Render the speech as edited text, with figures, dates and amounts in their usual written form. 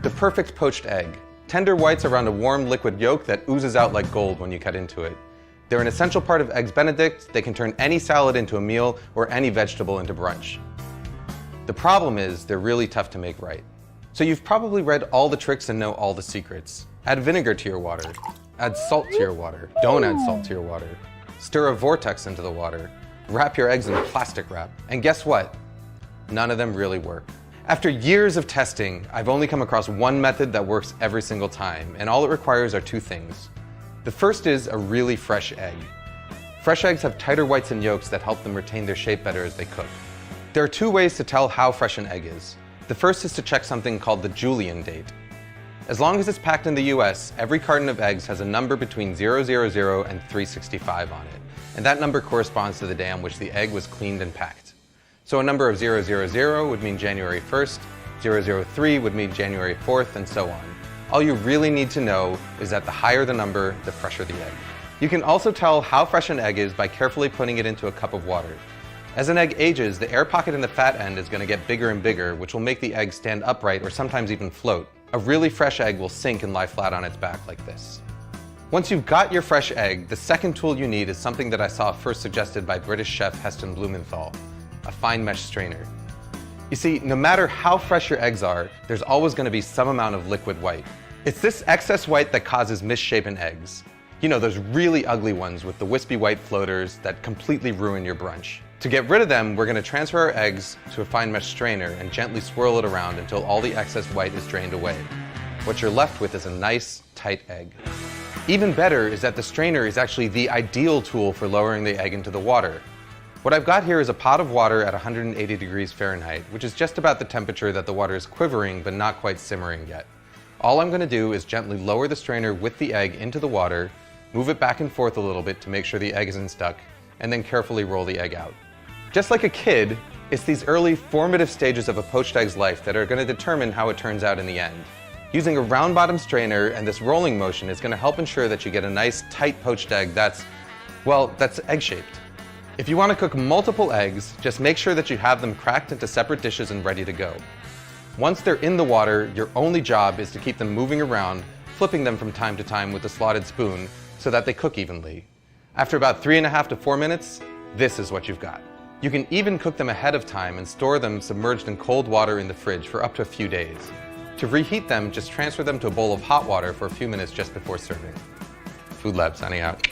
The perfect poached egg. Tender whites around a warm liquid yolk that oozes out like gold when you cut into it. They're an essential part of Eggs Benedict. They can turn any salad into a meal or any vegetable into brunch. The problem is they're really tough to make right. So you've probably read all the tricks and know all the secrets. Add vinegar to your water. Add salt to your water. Don't add salt to your water. Stir a vortex into the water. Wrap your eggs in plastic wrap. And guess what? None of them really work. After years of testing, I've only come across one method that works every single time, and all it requires are two things. The first is a really fresh egg. Fresh eggs have tighter whites and yolks that help them retain their shape better as they cook. There are two ways to tell how fresh an egg is. The first is to check something called the Julian date. As long as it's packed in the US, every carton of eggs has a number between 000 and 365 on it, and that number corresponds to the day on which the egg was cleaned and packed. So a number of 000 would mean January 1st, 003 would mean January 4th, and so on. All you really need to know is that the higher the number, the fresher the egg. You can also tell how fresh an egg is by carefully putting it into a cup of water. As an egg ages, the air pocket in the fat end is going to get bigger and bigger, which will make the egg stand upright or sometimes even float. A really fresh egg will sink and lie flat on its back like this. Once you've got your fresh egg, the second tool you need is something that I saw first suggested by British chef Heston Blumenthal, a fine mesh strainer. You see, no matter how fresh your eggs are, there's always going to be some amount of liquid white. It's this excess white that causes misshapen eggs. You know, those really ugly ones with the wispy white floaters that completely ruin your brunch. To get rid of them, we're going to transfer our eggs to a fine mesh strainer and gently swirl it around until all the excess white is drained away. What you're left with is a nice, tight egg. Even better is that the strainer is actually the ideal tool for lowering the egg into the water. What I've got here is a pot of water at 180 degrees Fahrenheit, which is just about the temperature that the water is quivering but not quite simmering yet. All I'm going to do is gently lower the strainer with the egg into the water, move it back and forth a little bit to make sure the egg isn't stuck, and then carefully roll the egg out. Just like a kid, it's these early formative stages of a poached egg's life that are going to determine how it turns out in the end. Using a round bottom strainer and this rolling motion is going to help ensure that you get a nice tight poached egg that's egg-shaped. If you want to cook multiple eggs, just make sure that you have them cracked into separate dishes and ready to go. Once they're in the water, your only job is to keep them moving around, flipping them from time to time with a slotted spoon so that they cook evenly. After about 3.5 to 4 minutes, this is what you've got. You can even cook them ahead of time and store them submerged in cold water in the fridge for up to a few days. To reheat them, just transfer them to a bowl of hot water for a few minutes just before serving. Food Lab signing out.